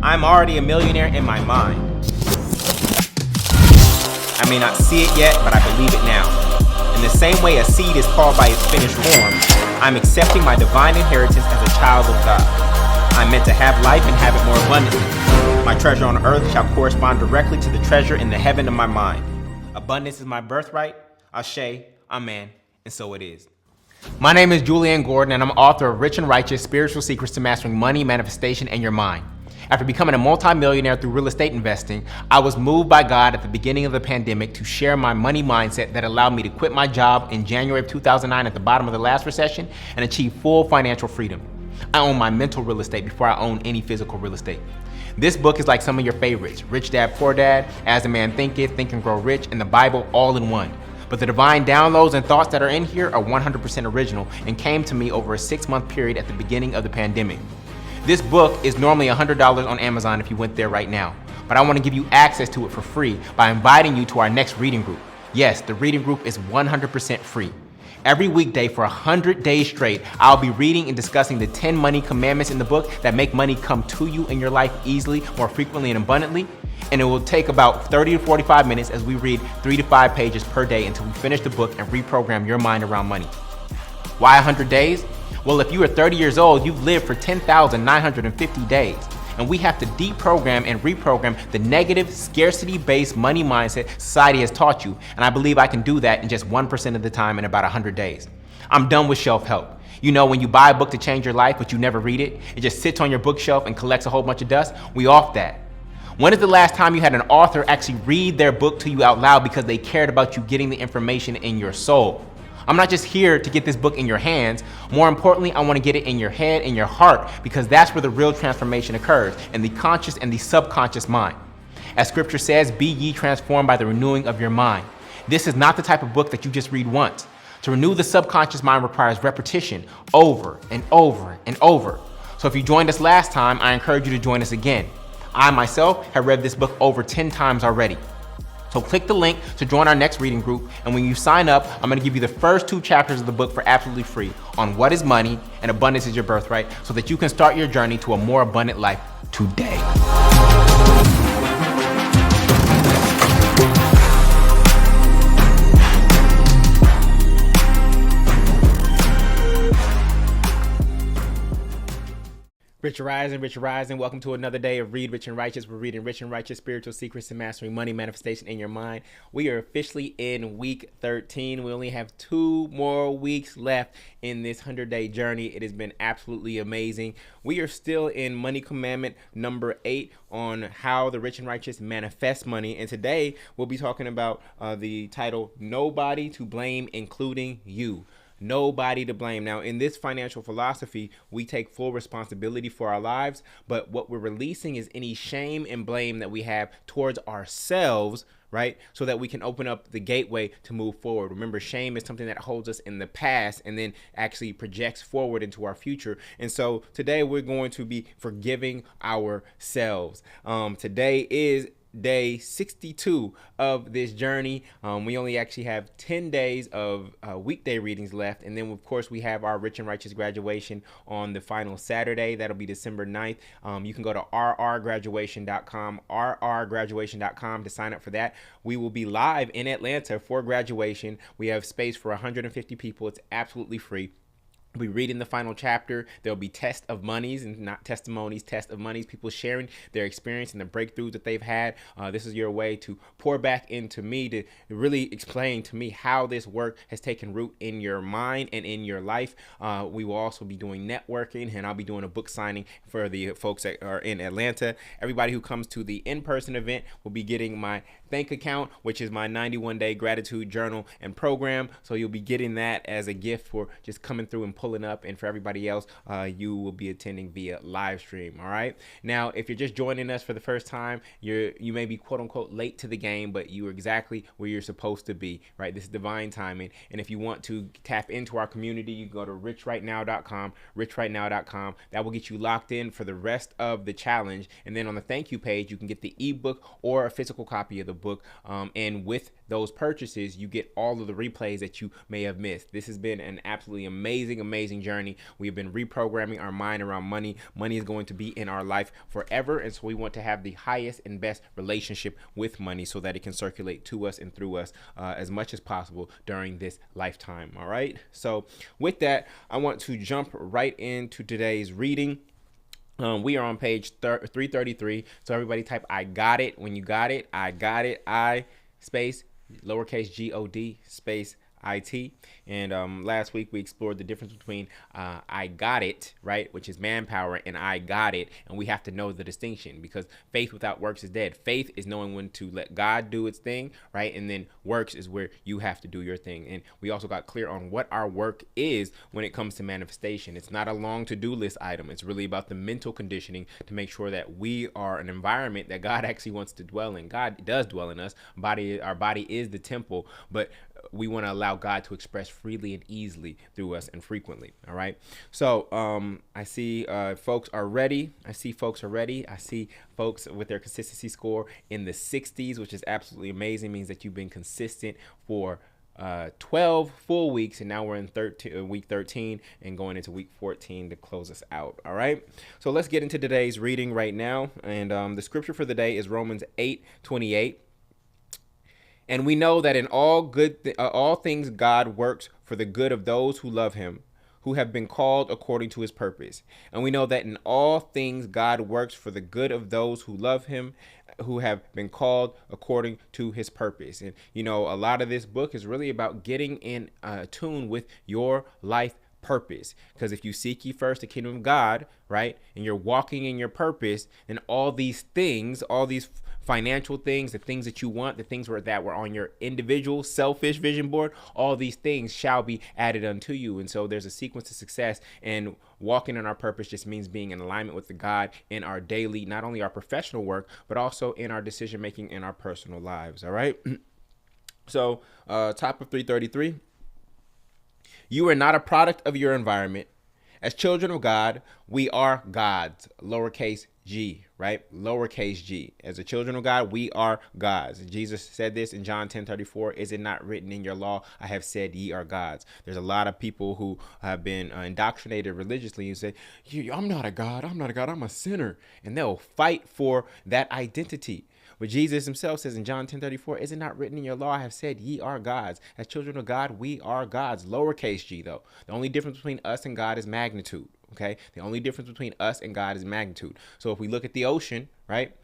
I'm already a millionaire in my mind. I may not see it yet, but I believe it now. In the same way a seed is called by its finished form, I'm accepting my divine inheritance as a child of God. I'm meant to have life and have it more abundantly. My treasure on earth shall correspond directly to the treasure in the heaven of my mind. Abundance is my birthright. Ashe, amen, and so it is. My name is Jullien Gordon, and I'm author of Rich and Righteous: Spiritual Secrets to Mastering Money, Manifestation, and Your Mind. After becoming a multimillionaire through real estate investing, I was moved by God at the beginning of the pandemic to share my money mindset that allowed me to quit my job in January of 2009 at the bottom of the last recession and achieve full financial freedom. I own my mental real estate before I own any physical real estate. This book is like some of your favorites: Rich Dad, Poor Dad, As a Man Thinketh, Think and Grow Rich, and the Bible all in one. But the divine downloads and thoughts that are in here are 100% original and came to me over a 6-month period at the beginning of the pandemic. This book is normally $100 on Amazon if you went there right now, but I want to give you access to it for free by inviting you to our next reading group. Yes, the reading group is 100% free. Every weekday for 100 days straight, I'll be reading and discussing the 10 money commandments in the book that make money come to you in your life easily, more frequently, and abundantly. And it will take about 30 to 45 minutes as we read 3 to 5 pages per day until we finish the book and reprogram your mind around money. Why 100 days? Well, if you are 30 years old, you've lived for 10,950 days. And we have to deprogram and reprogram the negative, scarcity-based money mindset society has taught you. And I believe I can do that in just 1% of the time in about 100 days. I'm done with shelf help. You know, when you buy a book to change your life, but you never read it, it just sits on your bookshelf and collects a whole bunch of dust. We off that. When is the last time you had an author actually read their book to you out loud because they cared about you getting the information in your soul? I'm not just here to get this book in your hands. More importantly, I want to get it in your head and your heart, because that's where the real transformation occurs, in the conscious and the subconscious mind. As scripture says, be ye transformed by the renewing of your mind. This is not the type of book that you just read once. To renew the subconscious mind requires repetition over and over and over. So if you joined us last time, I encourage you to join us again. I myself have read this book over 10 times already. So click the link to join our next reading group, and when you sign up, I'm going to give you the first 2 chapters of the book for absolutely free on what is money and abundance is your birthright, so that you can start your journey to a more abundant life today. Rich Rising. Welcome to another day of Read Rich and Righteous. We're reading Rich and Righteous: Spiritual Secrets to Mastering Money, Manifestation, in Your Mind. We are officially in week 13. We only have 2 more weeks left in this 100-day journey. It has been absolutely amazing. We are still in Money Commandment number 8 on how the rich and righteous manifest money. And today we'll be talking about the title, Nobody to Blame, Including You. Nobody to blame. Now, in this financial philosophy, we take full responsibility for our lives, but what we're releasing is any shame and blame that we have towards ourselves, right? So that we can open up the gateway to move forward. Remember, shame is something that holds us in the past and then actually projects forward into our future. And so today we're going to be forgiving ourselves. Today is day 62 of this journey. We only actually have 10 days of weekday readings left, and then of course we have our Rich and Righteous graduation on the final Saturday. That'll be December 9th. You can go to rrgraduation.com to sign up for that. We will be live in Atlanta for graduation. We have space for 150 people. It's absolutely free. We'll be reading the final chapter. There'll be test of monies, and not testimonies, test of monies, people sharing their experience and the breakthroughs that they've had. This is your way to pour back into me, to really explain to me how this work has taken root in your mind and in your life. We will also be doing networking, and I'll be doing a book signing for the folks that are in Atlanta. Everybody who comes to the in-person event will be getting my bank account, which is my 91-day gratitude journal and program. So you'll be getting that as a gift for just coming through and pulling up. And for everybody else, you will be attending via live stream. All right. Now, if you're just joining us for the first time, you may be quote unquote late to the game, but you are exactly where you're supposed to be. Right. This is divine timing. And if you want to tap into our community, you can go to richrightnow.com, richrightnow.com. That will get you locked in for the rest of the challenge. And then on the thank you page, you can get the ebook or a physical copy of the book. And with those purchases, you get all of the replays that you may have missed. This has been an absolutely amazing journey. We've been reprogramming our mind around money. Money is going to be in our life forever, and so we want to have the highest and best relationship with money so that it can circulate to us and through us as much as possible during this lifetime. All right, so with that, I want to jump right into today's reading. We are on page 333. So everybody type I got it when you got it. I got it. I space lowercase God space IT. And last week we explored the difference between I got it, right, which is manpower, and I got it. And we have to know the distinction, because faith without works is dead. Faith is knowing when to let God do its thing, right? And then works is where you have to do your thing. And we also got clear on what our work is when it comes to manifestation. It's not a long to-do list item. It's really about the mental conditioning to make sure that we are an environment that God actually wants to dwell in. God does dwell in us. Our body is the temple, but we want to allow God to express freely and easily through us and frequently. All right. So I see folks are ready. I see folks with their consistency score in the 60s, which is absolutely amazing. It means that you've been consistent for 12 full weeks, and now we're in week 13 and going into week 14 to close us out. All right. So let's get into today's reading right now. And the scripture for the day is Romans 8:28. And we know that in all things God works for the good of those who love him, who have been called according to his purpose. And we know that in all things God works for the good of those who love him, who have been called according to his purpose. And, a lot of this book is really about getting in tune with your life purpose. Because if you seek ye first the kingdom of God, right, and you're walking in your purpose, then all these things, all these financial things, the things that you want, the things that were on your individual selfish vision board, all these things shall be added unto you. And so there's a sequence to success, and walking in our purpose just means being in alignment with the God in our daily, not only our professional work, but also in our decision making in our personal lives. All right. So top of 333. You are not a product of your environment. As children of God, we are God's, lowercase g, right? Lowercase g. As the children of God, we are God's. Jesus said this in John 10:34. Is it not written in your law? I have said ye are God's. There's a lot of people who have been indoctrinated religiously and say, I'm not a God. I'm not a God. I'm a sinner. And they'll fight for that identity. But Jesus himself says in John 10:34, is it not written in your law? I have said ye are God's. As children of God, we are God's. Lowercase g, though. The only difference between us and God is magnitude. Okay. The only difference between us and God is magnitude. So if we look at the ocean, right,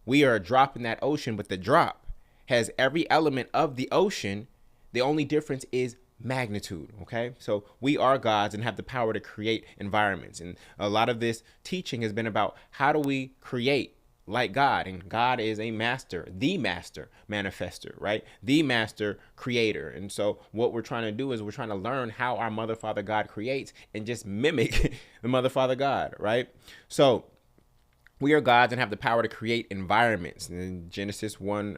we are a drop in that ocean, but the drop has every element of the ocean. The only difference is magnitude. Okay. So we are God's and have the power to create environments. And a lot of this teaching has been about how do we create like God, and God is a master, the master manifester, right? The master creator. And so what we're trying to do is we're trying to learn how our mother, father, God creates and just mimic the mother, father, God, right? So we are God's and have the power to create environments. In Genesis 1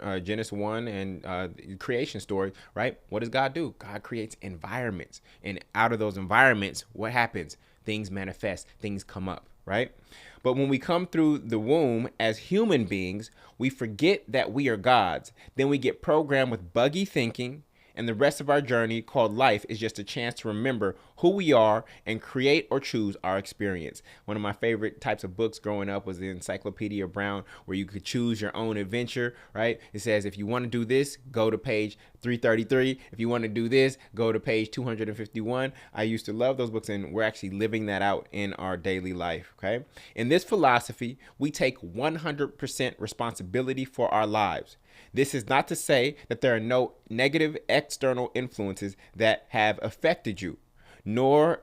and the creation story, right? What does God do? God creates environments. And out of those environments, what happens? Things manifest, things come up, right? But when we come through the womb as human beings, we forget that we are God's. Then we get programmed with buggy thinking, and the rest of our journey called life is just a chance to remember who we are and create or choose our experience. One of my favorite types of books growing up was the Encyclopedia Brown, where you could choose your own adventure, right? It says, if you want to do this, go to page 333. If you want to do this, go to page 251. I used to love those books, and we're actually living that out in our daily life, okay? In this philosophy, we take 100% responsibility for our lives. This is not to say that there are no negative external influences that have affected you, nor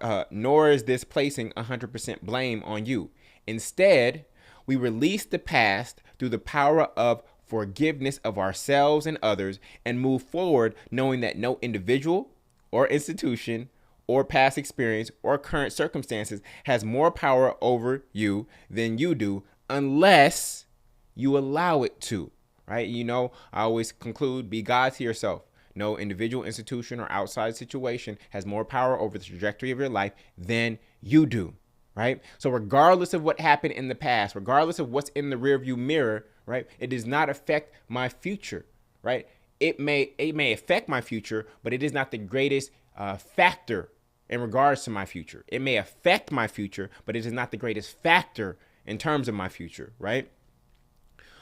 is this placing 100% blame on you. Instead, we release the past through the power of forgiveness of ourselves and others and move forward knowing that no individual or institution or past experience or current circumstances has more power over you than you do unless you allow it to. Right? I always conclude, be God to yourself. No individual, institution, or outside situation has more power over the trajectory of your life than you do. Right? So regardless of what happened in the past, regardless of what's in the rearview mirror, right, it does not affect my future. Right? it may affect my future, but it is not the greatest factor in regards to my future. It may affect my future, but it is not the greatest factor in terms of my future, right?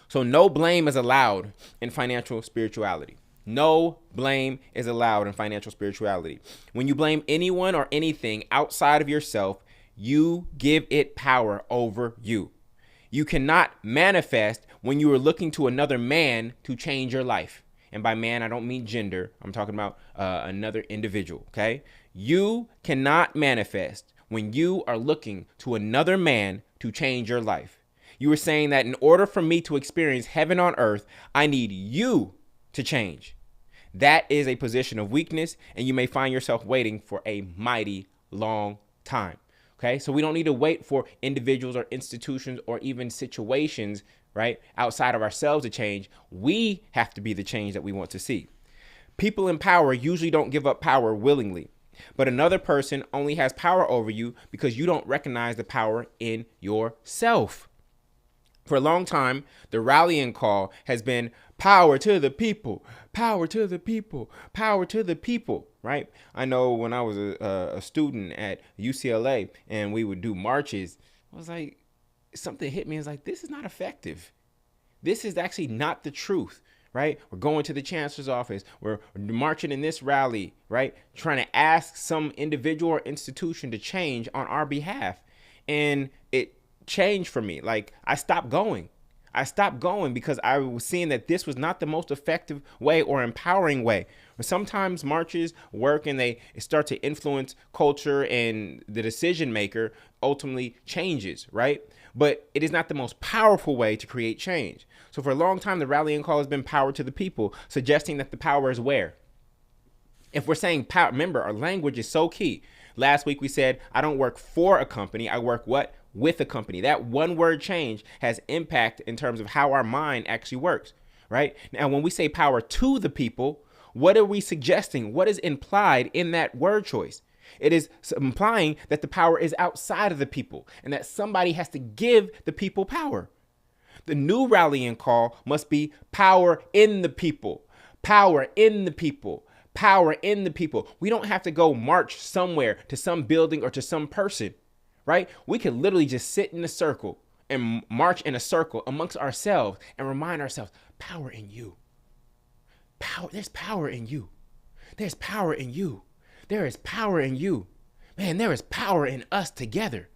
So no blame is allowed in financial spirituality. No blame is allowed in financial spirituality. When you blame anyone or anything outside of yourself, you give it power over you. You cannot manifest when you are looking to another man to change your life. And by man, I don't mean gender. I'm talking about another individual, okay? You cannot manifest when you are looking to another man to change your life. You are saying that in order for me to experience heaven on earth, I need you to change. That is a position of weakness, and you may find yourself waiting for a mighty long time. Okay, so we don't need to wait for individuals or institutions or even situations, right, outside of ourselves to change. We have to be the change that we want to see. People in power usually don't give up power willingly, but another person only has power over you because you don't recognize the power in yourself. For a long time, the rallying call has been power to the people, power to the people, power to the people, right? I know when I was a student at UCLA and we would do marches, I was like, something hit me. It's like, this is not effective. This is actually not the truth, right? We're going to the chancellor's office. We're marching in this rally, right? Trying to ask some individual or institution to change on our behalf. And it changed for me. Like, I stopped going because I was seeing that this was not the most effective way or empowering way. But sometimes marches work and they start to influence culture, and the decision maker ultimately changes, right? But it is not the most powerful way to create change. So for a long time, the rallying call has been power to the people, suggesting that the power is where? If we're saying power, remember, our language is so key. Last week we said, I don't work for a company. I work what? With a company. That one word change has impact in terms of how our mind actually works, right? Now, when we say power to the people, what are we suggesting? What is implied in that word choice? It is implying that the power is outside of the people and that somebody has to give the people power. The new rallying call must be power in the people, power in the people, power in the people. We don't have to go march somewhere to some building or to some person, right? We could literally just sit in a circle and march in a circle amongst ourselves and remind ourselves, power in you. Power, there's power in you. There's power in you. There is power in you. Man, there is power in us together.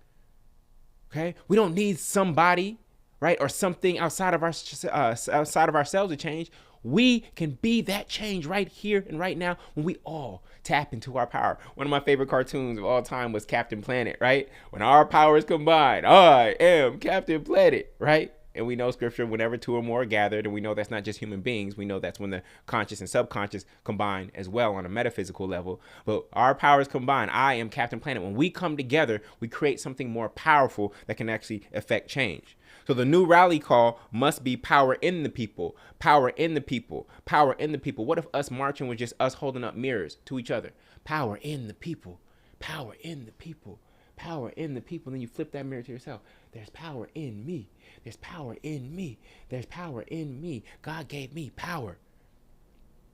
Okay? We don't need somebody, right, or something outside of ourselves to change. We can be that change right here and right now when we all tap into our power. One of my favorite cartoons of all time was Captain Planet, right? When our powers combine, I am Captain Planet, right? And we know scripture, whenever two or more are gathered, and we know that's not just human beings. We know that's when the conscious and subconscious combine as well on a metaphysical level. But our powers combine. I am Captain Planet. When we come together, we create something more powerful that can actually affect change. So the new rally call must be power in the people, power in the people, power in the people. What if us marching was just us holding up mirrors to each other? Power in the people, power in the people, power in the people. Then you flip that mirror to yourself. There's power in me. There's power in me. There's power in me. God gave me power.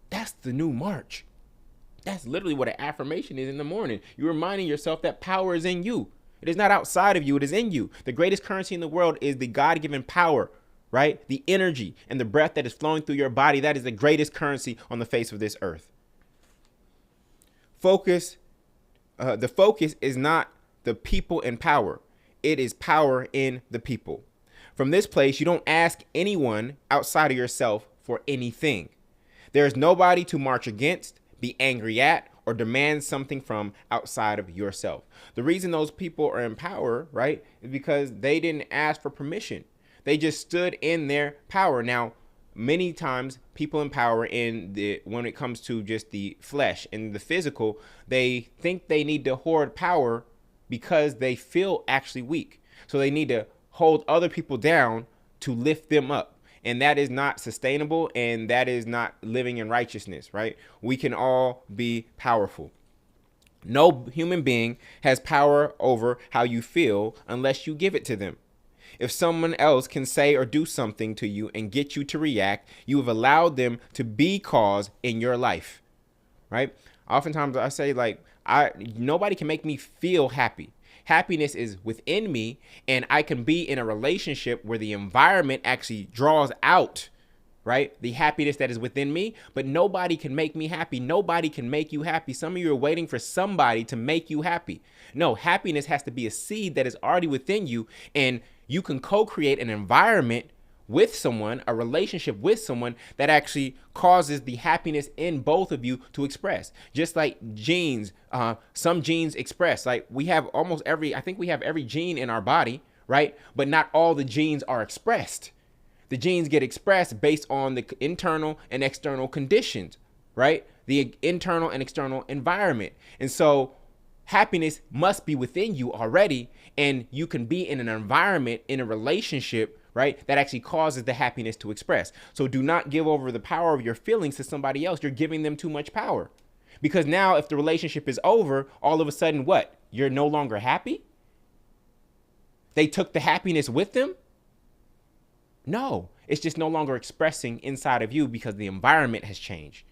That's the new march. That's literally what an affirmation is in the morning. You're reminding yourself that power is in you. It is not outside of you. It is in you. The greatest currency in the world is the God-given power, right? The energy and the breath that is flowing through your body. That is the greatest currency on the face of this earth. The focus is not the people in power. It is power in the people. From this place, you don't ask anyone outside of yourself for anything. There is nobody to march against, be angry at, or demand something from outside of yourself. The reason those people are in power, right, is because they didn't ask for permission. They just stood in their power. Now, many times people in power when it comes to just the flesh and the physical, they think they need to hoard power because they feel actually weak. So they need to hold other people down to lift them up. And that is not sustainable, and that is not living in righteousness, right? We can all be powerful. No human being has power over how you feel unless you give it to them. If someone else can say or do something to you and get you to react, you have allowed them to be cause in your life, right? Oftentimes I say, like, nobody can make me feel happy. Happiness is within me, and I can be in a relationship where the environment actually draws out, right, the happiness that is within me, but nobody can make me happy. Nobody can make you happy. Some of you are waiting for somebody to make you happy. No, happiness has to be a seed that is already within you, and you can co-create an environment with someone, a relationship with someone that actually causes the happiness in both of you to express. Just like genes, some genes express, like we have I think we have every gene in our body, right? But not all the genes are expressed. The genes get expressed based on the internal and external conditions, right? The internal and external environment. And so happiness must be within you already, and you can be in an environment, in a relationship, right, that actually causes the happiness to express. So do not give over the power of your feelings to somebody else. You're giving them too much power. Because now if the relationship is over, all of a sudden what? You're no longer happy? They took the happiness with them? No, it's just no longer expressing inside of you because the environment has changed.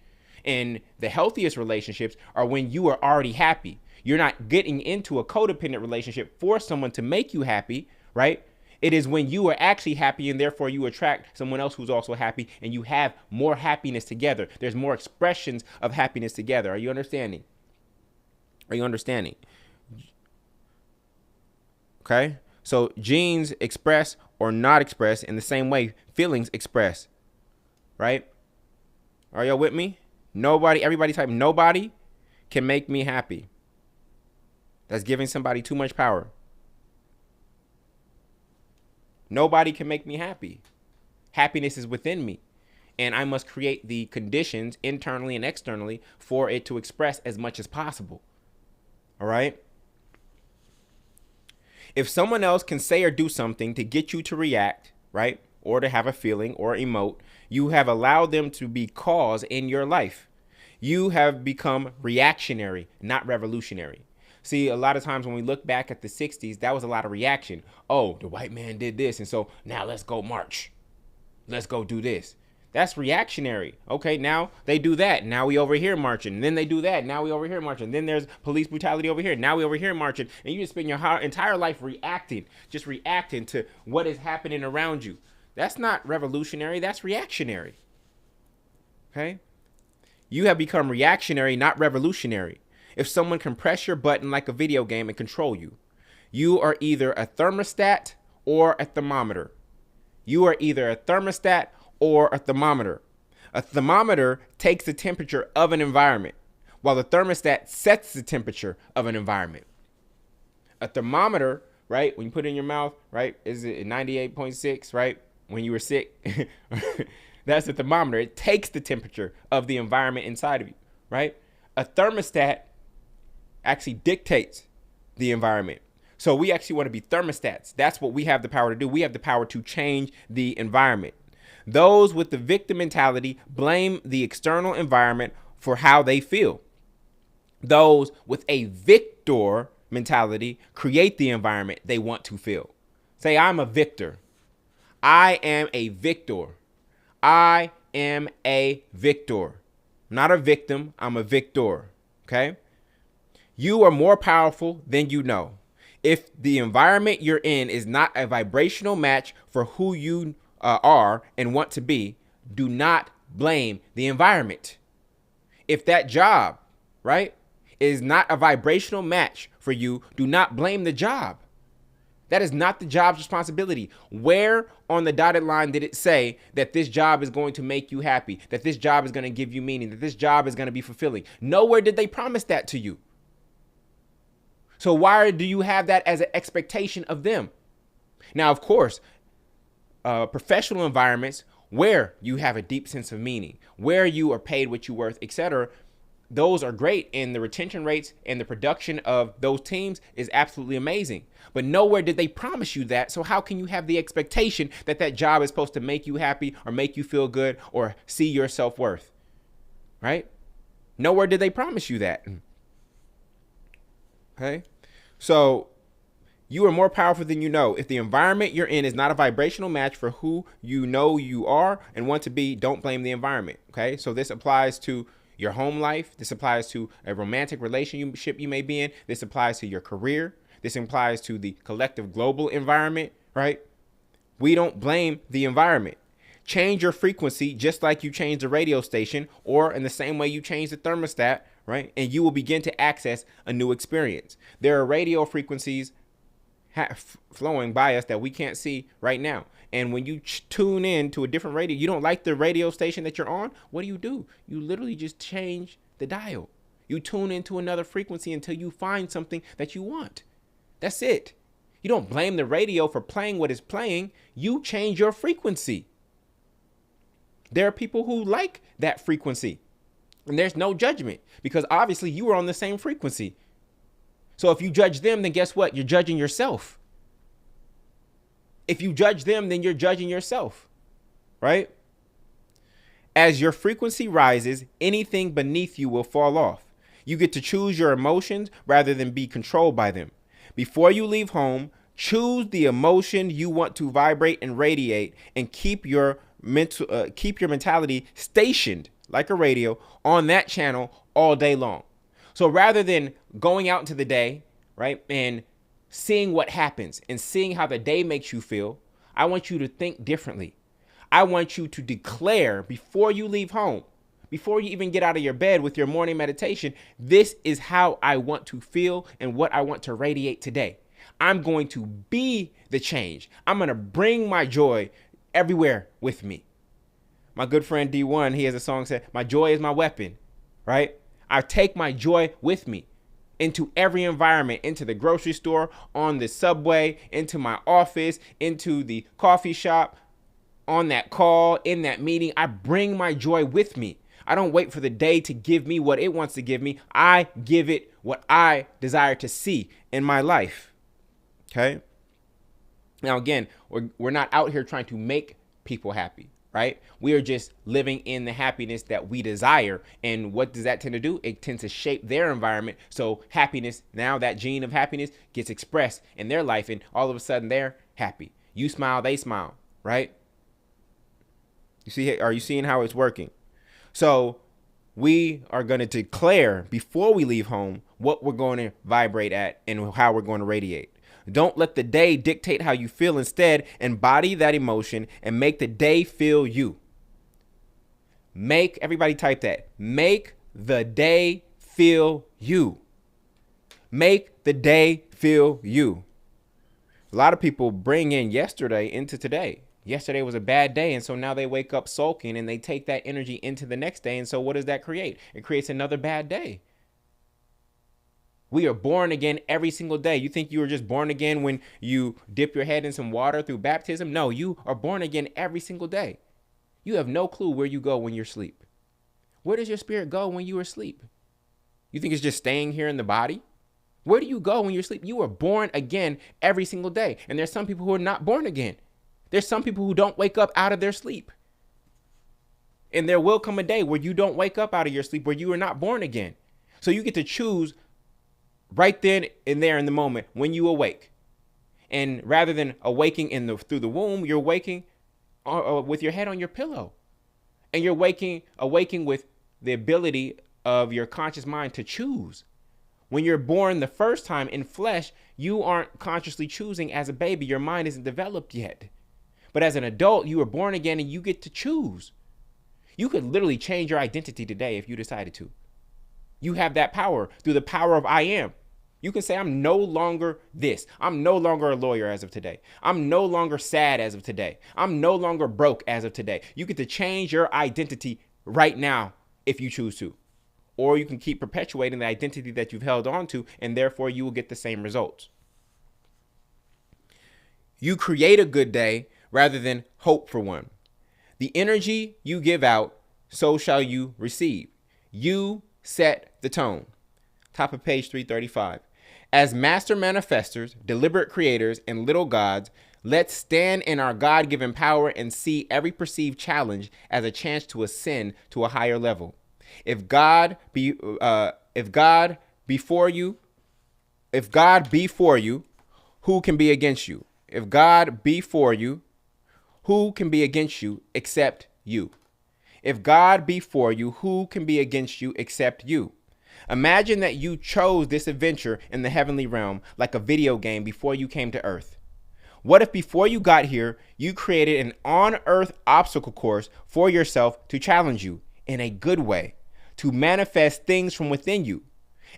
And the healthiest relationships are when you are already happy. You're not getting into a codependent relationship for someone to make you happy, right? It is when you are actually happy, and therefore you attract someone else who's also happy, and you have more happiness together. There's more expressions of happiness together. Are you understanding? Are you understanding? Okay? So genes express or not express in the same way feelings express, right? Are y'all with me? Everybody type, nobody can make me happy. That's giving somebody too much power. Nobody can make me happy. Happiness is within me, and I must create the conditions internally and externally for it to express as much as possible. All right? If someone else can say or do something to get you to react, right, or to have a feeling or emote, you have allowed them to be cause in your life. You have become reactionary, not revolutionary. See, a lot of times when we look back at the 60s, that was a lot of reaction. Oh, the white man did this, and so now let's go march. Let's go do this. That's reactionary. Okay, now they do that. Now we over here marching. And then they do that. Now we over here marching. Then there's police brutality over here. Now we over here marching. And you just spend your entire life reacting, just reacting to what is happening around you. That's not revolutionary. That's reactionary. Okay? You have become reactionary, not revolutionary. If someone can press your button like a video game and control you, you are either a thermostat or a thermometer. You are either a thermostat or a thermometer. A thermometer takes the temperature of an environment, while the thermostat sets the temperature of an environment. A thermometer, right, when you put it in your mouth, right, is it 98.6, right, when you were sick? That's the thermometer. It takes the temperature of the environment inside of you, right? A thermostat actually dictates the environment. So we actually want to be thermostats. That's what we have the power to do. We have the power to change the environment. Those with the victim mentality blame the external environment for how they feel. Those with a victor mentality create the environment they want to feel. Say, I'm a victor. I am a victor. I am a victor. Not a victim. I'm a victor. Okay? You are more powerful than you know. If the environment you're in is not a vibrational match for who you are and want to be, do not blame the environment. If that job, right, is not a vibrational match for you, do not blame the job. That is not the job's responsibility. Where on the dotted line did it say that this job is going to make you happy, that this job is going to give you meaning, that this job is going to be fulfilling? Nowhere did they promise that to you. So why do you have that as an expectation of them? Now, of course, professional environments where you have a deep sense of meaning, where you are paid what you're worth, etc., those are great, and the retention rates and the production of those teams is absolutely amazing. But nowhere did they promise you that. So how can you have the expectation that that job is supposed to make you happy or make you feel good or see your self-worth? Right? Nowhere did they promise you that. Okay? So You are more powerful than you know. If the environment you're in is not a vibrational match for who you know you are and want to be, don't blame the environment. Okay, so this applies to your home life. This applies to a romantic relationship you may be in. This applies to your career. This applies to the collective global environment, right? We don't blame the environment. Change your frequency just like you change the radio station, or in the same way you change the thermostat, right? And you will begin to access a new experience. There are radio frequencies flowing by us that we can't see right now. And when you tune in to a different radio, you don't like the radio station that you're on, what do? You literally just change the dial. You tune into another frequency until you find something that you want. That's it. You don't blame the radio for playing what it's playing. You change your frequency. There are people who like that frequency, and there's no judgment because obviously you are on the same frequency. So if you judge them, then guess what? You're judging yourself. If you judge them, then you're judging yourself, right? As your frequency rises, anything beneath you will fall off. You get to choose your emotions rather than be controlled by them. Before you leave home, choose the emotion you want to vibrate and radiate, and keep your mentality stationed like a radio on that channel all day long. So rather than going out into the day, right, and seeing what happens and seeing how the day makes you feel, I want you to think differently. I want you to declare before you leave home, before you even get out of your bed with your morning meditation, this is how I want to feel and what I want to radiate today. I'm going to be the change. I'm going to bring my joy everywhere with me. My good friend D1, he has a song said, "My joy is my weapon," right? I take my joy with me into every environment, into the grocery store, on the subway, into my office, into the coffee shop, on that call, in that meeting. I bring my joy with me. I don't wait for the day to give me what it wants to give me. I give it what I desire to see in my life. Okay? Now, again, we're not out here trying to make people happy, right? We are just living in the happiness that we desire. And what does that tend to do? It tends to shape their environment. So happiness, now that gene of happiness gets expressed in their life, and all of a sudden they're happy. You smile, they smile, right? You see, are you seeing how it's working? So we are going to declare before we leave home what we're going to vibrate at and how we're going to radiate. Don't let the day dictate how you feel. Instead, embody that emotion and make the day feel you. Everybody type that. Make the day feel you. Make the day feel you. A lot of people bring in yesterday into today. Yesterday was a bad day, and so now they wake up sulking and they take that energy into the next day. And so what does that create? It creates another bad day. We are born again every single day. You think you were just born again when you dip your head in some water through baptism? No, you are born again every single day. You have no clue where you go when you're asleep. Where does your spirit go when you are asleep? You think it's just staying here in the body? Where do you go when you're asleep? You are born again every single day. And there's some people who are not born again. There's some people who don't wake up out of their sleep. And there will come a day where you don't wake up out of your sleep, where you are not born again. So you get to choose right then and there in the moment when you awake. And rather than awaking through the womb, you're waking with your head on your pillow. And you're awaking with the ability of your conscious mind to choose. When you're born the first time in flesh, you aren't consciously choosing as a baby. Your mind isn't developed yet. But as an adult, you are born again and you get to choose. You could literally change your identity today if you decided to. You have that power through the power of I am. You can say, I'm no longer this. I'm no longer a lawyer as of today. I'm no longer sad as of today. I'm no longer broke as of today. You get to change your identity right now if you choose to. Or you can keep perpetuating the identity that you've held on to, and therefore you will get the same results. You create a good day rather than hope for one. The energy you give out, so shall you receive. You set the tone. Top of page 335. As master manifestors, deliberate creators, and little gods, let's stand in our God-given power and see every perceived challenge as a chance to ascend to a higher level. If God be for you, who can be against you? If God be for you, who can be against you except you? If God be for you, who can be against you except you? Imagine that you chose this adventure in the heavenly realm like a video game before you came to earth. What if before you got here, you created an on-earth obstacle course for yourself to challenge you in a good way, to manifest things from within you,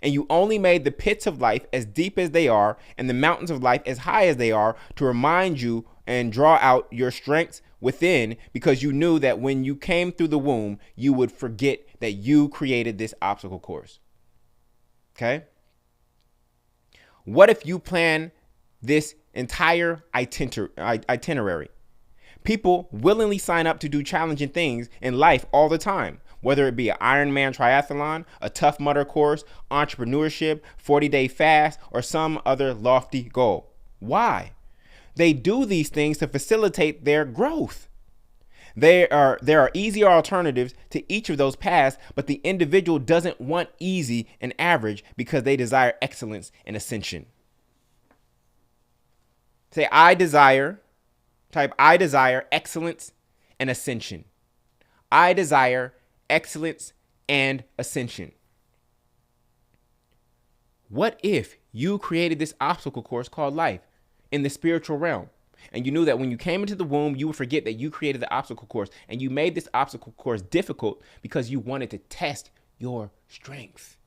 and you only made the pits of life as deep as they are and the mountains of life as high as they are to remind you and draw out your strengths within, because you knew that when you came through the womb, you would forget that you created this obstacle course. Okay? What if you plan this entire itinerary? People willingly sign up to do challenging things in life all the time, whether it be an Ironman triathlon, a Tough Mudder course, entrepreneurship, 40-day fast, or some other lofty goal. Why? They do these things to facilitate their growth. There are easier alternatives to each of those paths, but the individual doesn't want easy and average because they desire excellence and ascension. Say, type I desire excellence and ascension. I desire excellence and ascension. What if you created this obstacle course called life in the spiritual realm, and you knew that when you came into the womb, you would forget that you created the obstacle course, and you made this obstacle course difficult because you wanted to test your strength?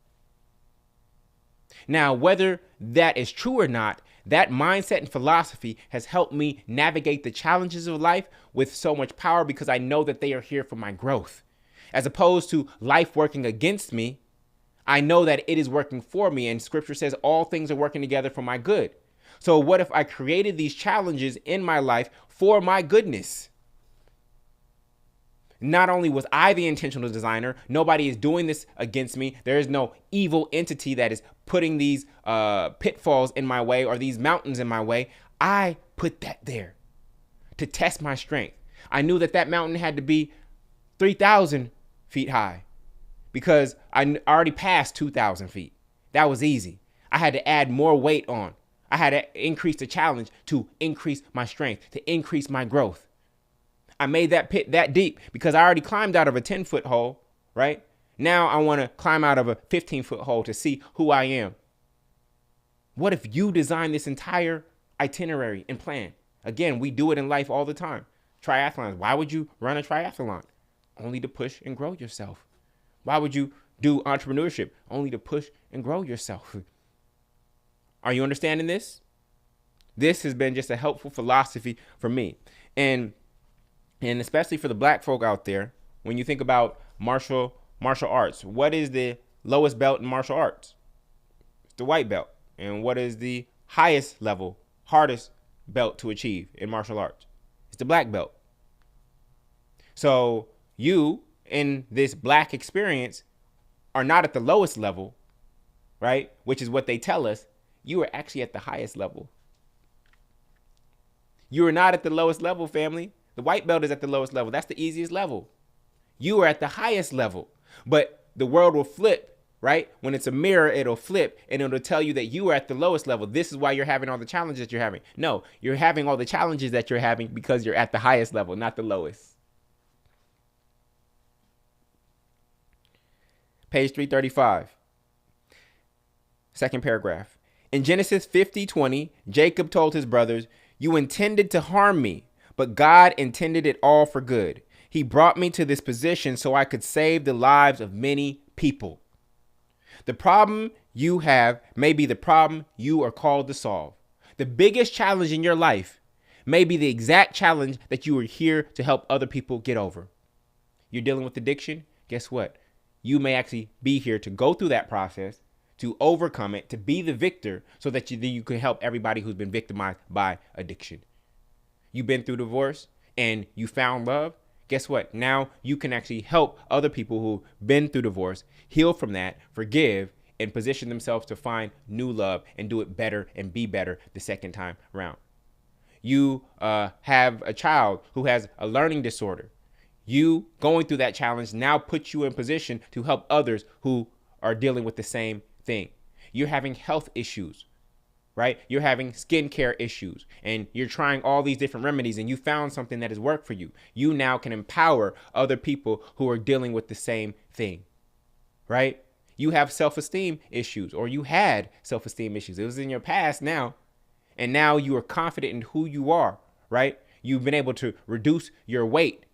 Now, whether that is true or not, that mindset and philosophy has helped me navigate the challenges of life with so much power because I know that they are here for my growth. As opposed to life working against me, I know that it is working for me, and scripture says all things are working together for my good. So what if I created these challenges in my life for my goodness? Not only was I the intentional designer, nobody is doing this against me. There is no evil entity that is putting these pitfalls in my way or these mountains in my way. I put that there to test my strength. I knew that that mountain had to be 3,000 feet high because I already passed 2,000 feet. That was easy. I had to add more weight on. I had to increase the challenge to increase my strength, to increase my growth. I made that pit that deep because I already climbed out of a 10-foot hole, right? Now I want to climb out of a 15-foot hole to see who I am. What if you design this entire itinerary and plan? Again, we do it in life all the time. Triathlons. Why would you run a triathlon? Only to push and grow yourself. Why would you do entrepreneurship? Only to push and grow yourself. Are you understanding this? This has been just a helpful philosophy for me. And especially for the black folk out there, when you think about martial arts, what is the lowest belt in martial arts? It's the white belt. And what is the highest level, hardest belt to achieve in martial arts? It's the black belt. So you, in this black experience, are not at the lowest level, right? Which is what they tell us. You are actually at the highest level. You are not at the lowest level, family. The white belt is at the lowest level. That's the easiest level. You are at the highest level. But the world will flip, right? When it's a mirror, it'll flip and it'll tell you that you are at the lowest level. This is why you're having all the challenges that you're having. No, you're having all the challenges that you're having because you're at the highest level, not the lowest. Page 335. Second paragraph. In Genesis 50:20, Jacob told his brothers, "You intended to harm me, but God intended it all for good. He brought me to this position so I could save the lives of many people." The problem you have may be the problem you are called to solve. The biggest challenge in your life may be the exact challenge that you are here to help other people get over. You're dealing with addiction? Guess what? You may actually be here to go through that process, to overcome it, to be the victor, so that you can help everybody who's been victimized by addiction. You've been through divorce and you found love. Guess what? Now you can actually help other people who've been through divorce heal from that, forgive, and position themselves to find new love and do it better and be better the second time around. You have a child who has a learning disorder. You going through that challenge now puts you in position to help others who are dealing with the same thing. You're having health issues. right? You're having skincare issues and you're trying all these different remedies and you found something that has worked for you. You now can empower other people who are dealing with the same thing, right? You have self-esteem issues, or you had self-esteem issues. It was in your past now, and now you are confident in who you are, right? You've been able to reduce your weight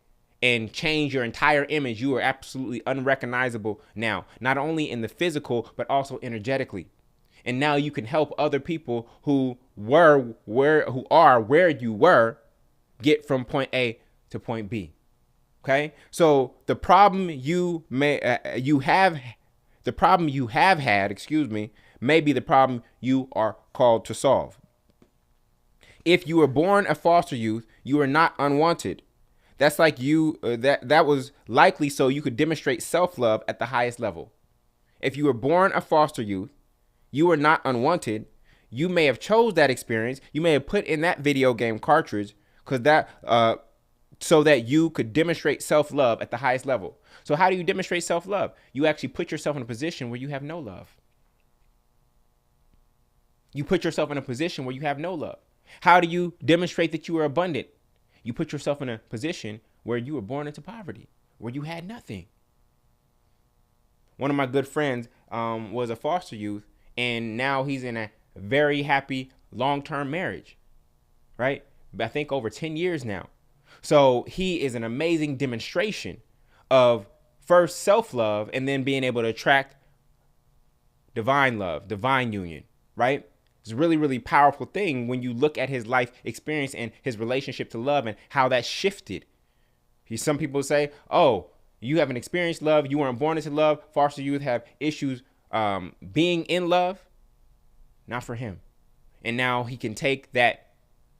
and change your entire image. You are absolutely unrecognizable now, not only in the physical, but also energetically. And now you can help other people who are where you were get from point A to point B. Okay? So the problem you have had, may be the problem you are called to solve. If you were born a foster youth, you are not unwanted. That's like that was likely so you could demonstrate self-love at the highest level. If you were born a foster youth, you are not unwanted. You may have chose that experience. You may have put in that video game cartridge so that you could demonstrate self-love at the highest level. So how do you demonstrate self-love? You actually put yourself in a position where you have no love. You put yourself in a position where you have no love. How do you demonstrate that you are abundant? You put yourself in a position where you were born into poverty, where you had nothing. One of my good friends was a foster youth, and now he's in a very happy long-term marriage, right? I think over 10 years now. So he is an amazing demonstration of first self-love and then being able to attract divine love, divine union, right? It's a really, really powerful thing when you look at his life experience and his relationship to love and how that shifted. Some people say, oh, you haven't experienced love. You weren't born into love. Foster youth have issues being in love. Not for him. And now he can take that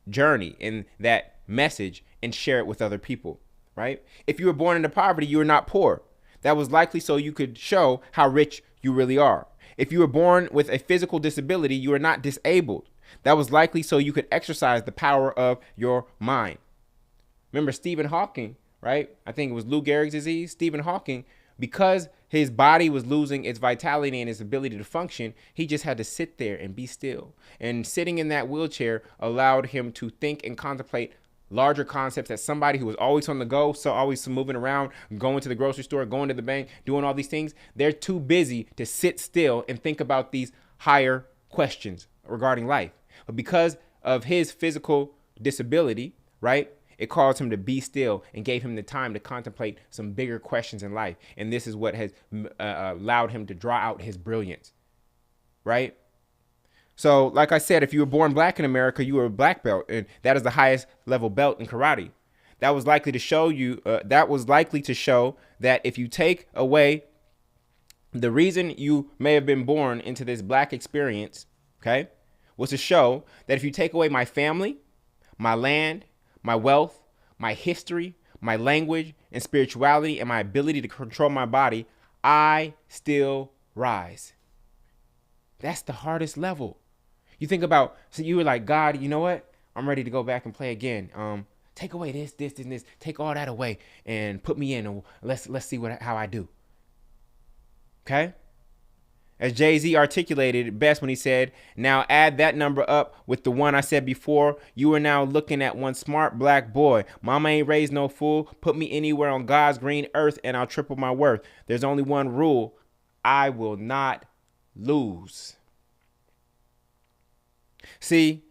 journey and that message and share it with other people, right? If you were born into poverty, you are not poor. That was likely so you could show how rich you really are. If you were born with a physical disability, you are not disabled. That was likely so you could exercise the power of your mind. Remember Stephen Hawking, right? I think it was Lou Gehrig's disease. Stephen Hawking, because his body was losing its vitality and its ability to function, he just had to sit there and be still. And sitting in that wheelchair allowed him to think and contemplate larger concepts that somebody who was always on the go, so always moving around, going to the grocery store, going to the bank, doing all these things, they're too busy to sit still and think about these higher questions regarding life. But because of his physical disability, right, it caused him to be still and gave him the time to contemplate some bigger questions in life. And this is what has allowed him to draw out his brilliance, right? So, like I said, if you were born black in America, you were a black belt, and that is the highest level belt in karate. That was likely to show that if you take away the reason you may have been born into this black experience, okay, was to show that if you take away my family, my land, my wealth, my history, my language, and spirituality, and my ability to control my body, I still rise. That's the hardest level. You think about, so you were like, God, you know what? I'm ready to go back and play again. Take away this, and this. Take all that away and put me in. And let's see how I do. Okay? As Jay-Z articulated it best when he said, now add that number up with the one I said before. You are now looking at one smart black boy. Mama ain't raised no fool. Put me anywhere on God's green earth and I'll triple my worth. There's only one rule. I will not lose. See,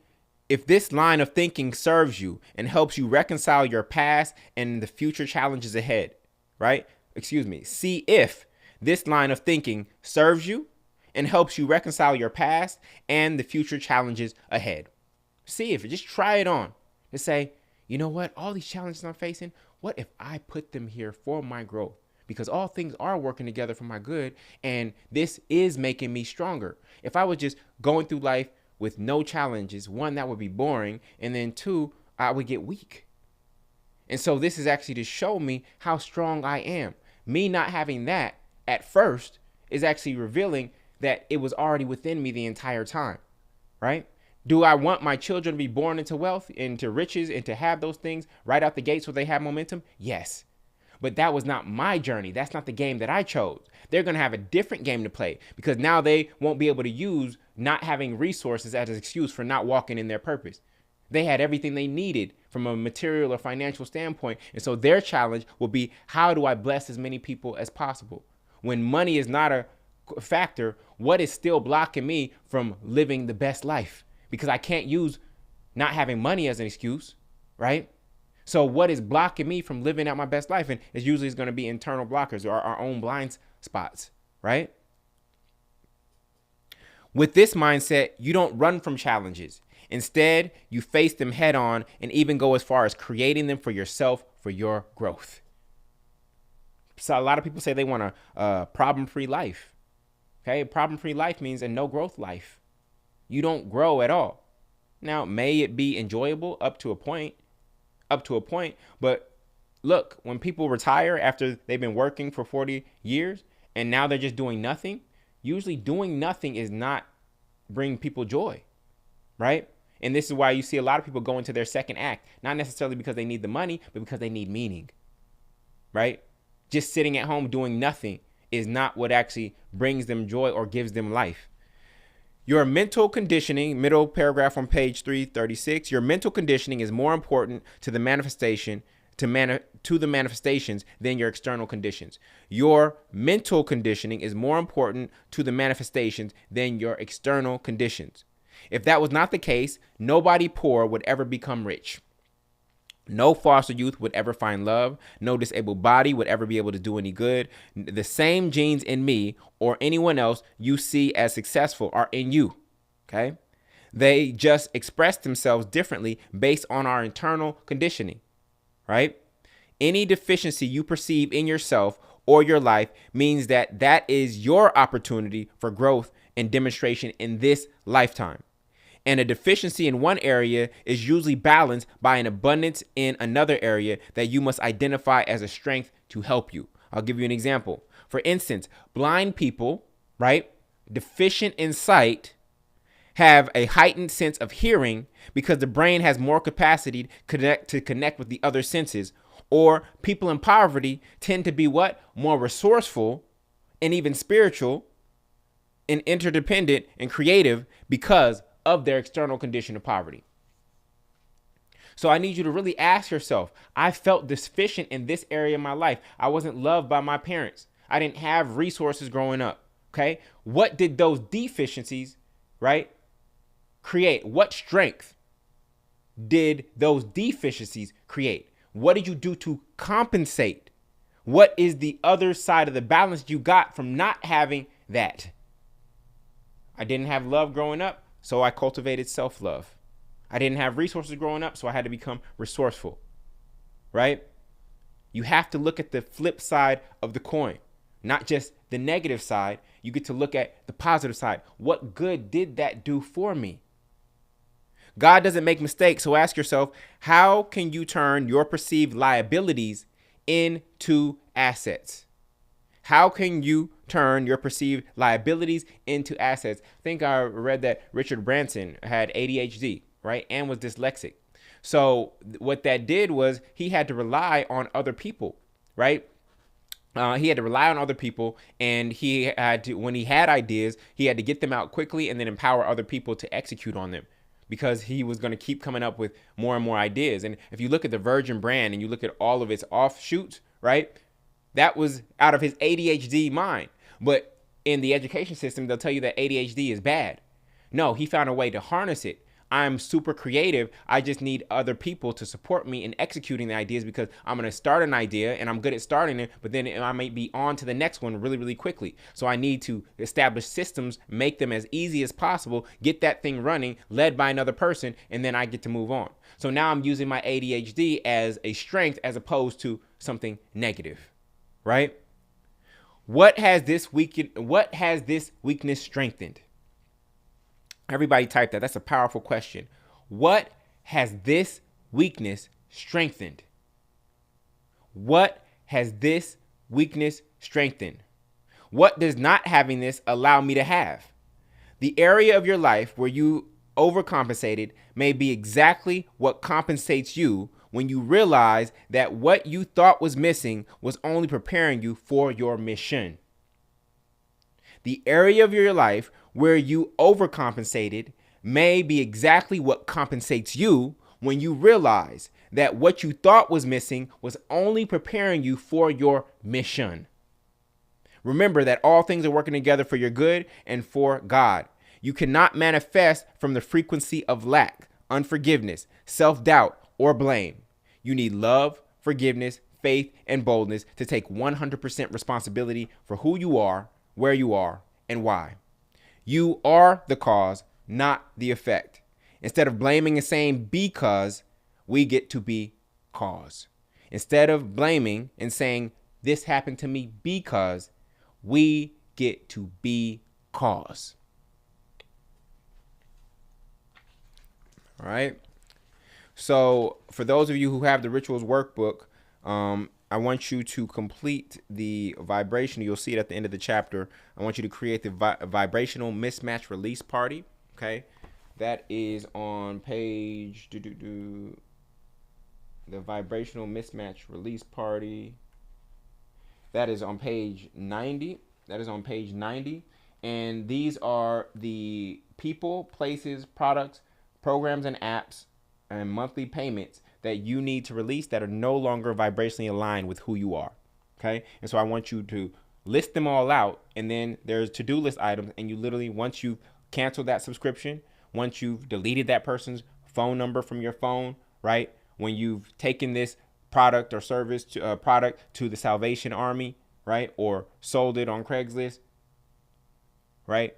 if this line of thinking serves you and helps you reconcile your past and the future challenges ahead, right? See if this line of thinking serves you and helps you reconcile your past and the future challenges ahead. See if, just try it on and say, you know what? All these challenges I'm facing, what if I put them here for my growth? Because all things are working together for my good, and this is making me stronger. If I was just going through life with no challenges, one, that would be boring, and then two, I would get weak. And so this is actually to show me how strong I am. Me not having that at first is actually revealing that it was already within me the entire time, right? Do I want my children to be born into wealth, into riches, and to have those things right out the gate so they have momentum? Yes. But that was not my journey. That's not the game that I chose. They're going to have a different game to play because now they won't be able to use not having resources as an excuse for not walking in their purpose. They had everything they needed from a material or financial standpoint. And so their challenge will be, how do I bless as many people as possible? When money is not a factor, what is still blocking me from living the best life? Because I can't use not having money as an excuse, right? So what is blocking me from living out my best life? And it's usually going to be internal blockers or our own blind spots, right? With this mindset, you don't run from challenges. Instead, you face them head on and even go as far as creating them for yourself, for your growth. So a lot of people say they want a problem-free life. Okay, a problem-free life means a no-growth life. You don't grow at all. Now, may it be enjoyable up to a point, but look, when people retire after they've been working for 40 years and now they're just doing nothing, usually doing nothing is not bring people joy, right? And this is why you see a lot of people go into their second act, not necessarily because they need the money, but because they need meaning, right? Just sitting at home doing nothing is not what actually brings them joy or gives them life. Your mental conditioning, middle paragraph on page 336, your mental conditioning is more important to the manifestations than your external conditions. Your mental conditioning is more important to the manifestations than your external conditions. If that was not the case, nobody poor would ever become rich. No foster youth would ever find love. No disabled body would ever be able to do any good. The same genes in me or anyone else you see as successful are in you. Okay? They just express themselves differently based on our internal conditioning. Right? Any deficiency you perceive in yourself or your life means that is your opportunity for growth and demonstration in this lifetime. And a deficiency in one area is usually balanced by an abundance in another area that you must identify as a strength to help you. I'll give you an example. For instance, blind people, right, deficient in sight, have a heightened sense of hearing because the brain has more capacity to connect with the other senses. Or people in poverty tend to be what? More resourceful and even spiritual and interdependent and creative because of their external condition of poverty. So I need you to really ask yourself, I felt deficient in this area of my life. I wasn't loved by my parents. I didn't have resources growing up. Okay. What did those deficiencies, right, create? What strength did those deficiencies create? What did you do to compensate? What is the other side of the balance you got from not having that? I didn't have love growing up, so I cultivated self-love. I didn't have resources growing up, so I had to become resourceful, right? You have to look at the flip side of the coin, not just the negative side. You get to look at the positive side. What good did that do for me? God doesn't make mistakes, so ask yourself, how can you turn your perceived liabilities into assets? How can you turn your perceived liabilities into assets? I think I read that Richard Branson had ADHD, right, and was dyslexic. So what that did was he had to rely on other people, right? He had to rely on other people, and he had to, when he had ideas, he had to get them out quickly and then empower other people to execute on them, because he was going to keep coming up with more and more ideas. And if you look at the Virgin brand and you look at all of its offshoots, right, that was out of his ADHD mind. But in the education system, they'll tell you that ADHD is bad. No, he found a way to harness it. I'm super creative. I just need other people to support me in executing the ideas, because I'm going to start an idea and I'm good at starting it, but then I might be on to the next one really, really quickly. So I need to establish systems, make them as easy as possible, get that thing running, led by another person, and then I get to move on. So now I'm using my ADHD as a strength as opposed to something negative, right? What has this weakness strengthened? Everybody type that. That's a powerful question. What has this weakness strengthened? What has this weakness strengthened? What does not having this allow me to have? The area of your life where you overcompensated may be exactly what compensates you when you realize that what you thought was missing was only preparing you for your mission. The area of your life where you overcompensated may be exactly what compensates you when you realize that what you thought was missing was only preparing you for your mission. Remember that all things are working together for your good and for God. You cannot manifest from the frequency of lack, unforgiveness, self-doubt, or blame. You need love, forgiveness, faith, and boldness to take 100% responsibility for who you are, where you are, and why. You are the cause, not the effect. Instead of blaming and saying because, we get to be cause. Instead of blaming and saying this happened to me because, we get to be cause. All right. So for those of you who have the rituals workbook, I want you to complete the vibration. You'll see it at the end of the chapter. I want you to create the vibrational mismatch release party. Okay. That is on page the vibrational mismatch release party. That is on page 90. That is on page 90. And these are the people, places, products, programs, and apps and monthly payments that you need to release that are no longer vibrationally aligned with who you are. Okay. And so I want you to list them all out. And then there's to-do list items. And you literally, once you've canceled that subscription, once you've deleted that person's phone number from your phone, right? When you've taken this product or service to product to the Salvation Army, right? Or sold it on Craigslist, right?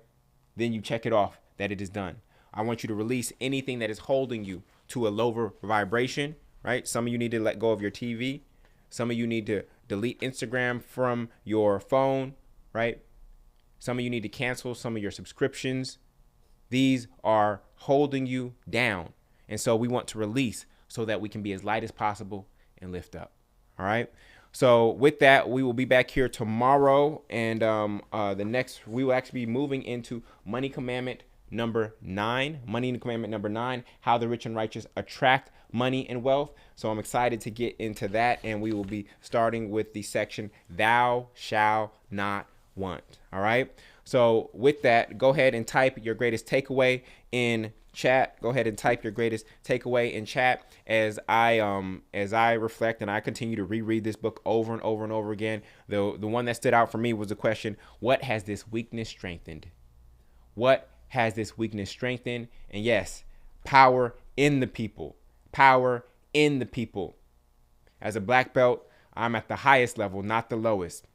Then you check it off that it is done. I want you to release anything that is holding you to a lower vibration, right? Some of you need to let go of your TV. Some of you need to delete Instagram from your phone, right? Some of you need to cancel some of your subscriptions. These are holding you down. And so we want to release so that we can be as light as possible and lift up. All right. So with that, we will be back here tomorrow. And we will actually be moving into Money Commandment number 9. Money Commandment number 9, how the rich and righteous attract money and wealth. So I'm excited to get into that. And we will be starting with the section, thou shalt not want. All right. So with that, go ahead and type your greatest takeaway in chat. Go ahead and type your greatest takeaway in chat as I reflect and I continue to reread this book over and over and over again. The one that stood out for me was the question, what has this weakness strengthened? What has this weakness strengthened? And yes, power in the people. Power in the people. As a black belt, I'm at the highest level, not the lowest.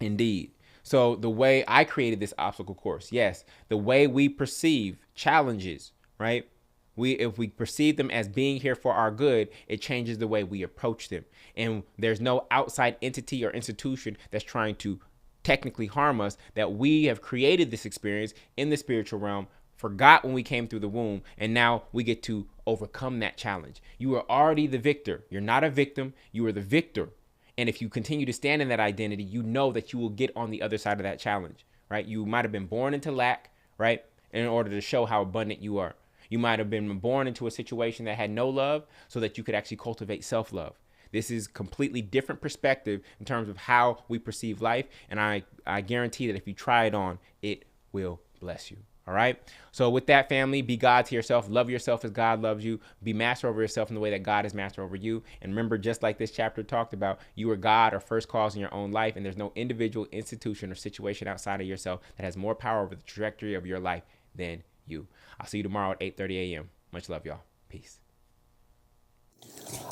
Indeed. So the way I created this obstacle course, yes, the way we perceive challenges, right? If we perceive them as being here for our good, it changes the way we approach them. And there's no outside entity or institution that's trying to technically harm us, that we have created this experience in the spiritual realm, forgot when we came through the womb, and now we get to overcome that challenge. You are already the victor. You're not a victim. You are the victor. And if you continue to stand in that identity, you know that you will get on the other side of that challenge, right? You might have been born into lack, right? In order to show how abundant you are. You might have been born into a situation that had no love so that you could actually cultivate self-love. This is completely different perspective in terms of how we perceive life. And I guarantee that if you try it on, it will bless you. All right. So with that, family, be God to yourself. Love yourself as God loves you. Be master over yourself in the way that God is master over you. And remember, just like this chapter talked about, you are God or first cause in your own life. And there's no individual, institution, or situation outside of yourself that has more power over the trajectory of your life than you. I'll see you tomorrow at 8:30 a.m. Much love, y'all. Peace.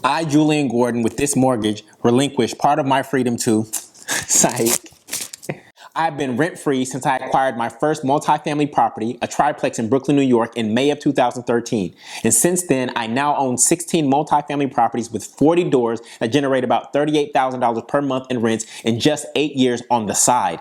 I, Jullien Gordon, with this mortgage, relinquish part of my freedom to psych. I've been rent-free since I acquired my first multifamily property, a triplex in Brooklyn, New York, in May of 2013. And since then, I now own 16 multifamily properties with 40 doors that generate about $38,000 per month in rents in just 8 years on the side.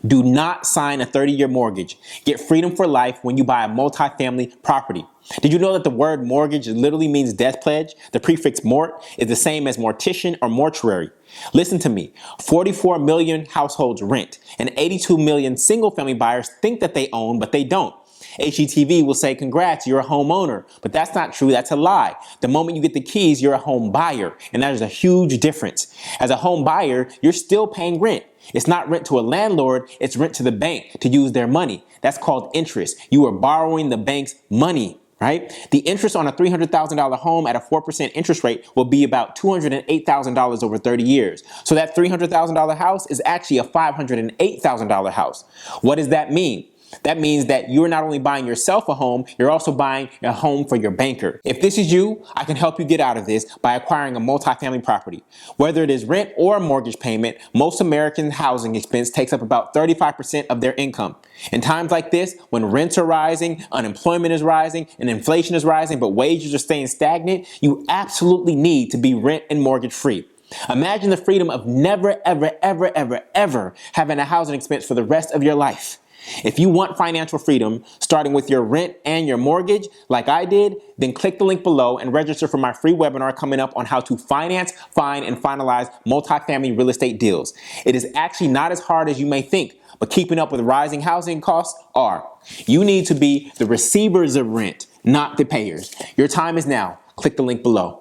Do not sign a 30-year mortgage. Get freedom for life when you buy a multifamily property. Did you know that the word mortgage literally means death pledge? The prefix mort is the same as mortician or mortuary. Listen to me. 44 million households rent, and 82 million single-family buyers think that they own, but they don't. HGTV will say, congrats, you're a homeowner. But that's not true. That's a lie. The moment you get the keys, you're a home buyer. And that is a huge difference. As a home buyer, you're still paying rent. It's not rent to a landlord, it's rent to the bank to use their money. That's called interest. You are borrowing the bank's money, right? The interest on a $300,000 home at a 4% interest rate will be about $208,000 over 30 years. So that $300,000 house is actually a $508,000 house. What does that mean? That means that you're not only buying yourself a home, you're also buying a home for your banker. If this is you, I can help you get out of this by acquiring a multifamily property. Whether it is rent or a mortgage payment, most American housing expense takes up about 35% of their income. In times like this, when rents are rising, unemployment is rising, and inflation is rising, but wages are staying stagnant, you absolutely need to be rent and mortgage free. Imagine the freedom of never, ever, ever, ever, ever having a housing expense for the rest of your life. If you want financial freedom, starting with your rent and your mortgage, like I did, then click the link below and register for my free webinar coming up on how to finance, find, and finalize multifamily real estate deals. It is actually not as hard as you may think, but keeping up with rising housing costs are. You need to be the receivers of rent, not the payers. Your time is now. Click the link below.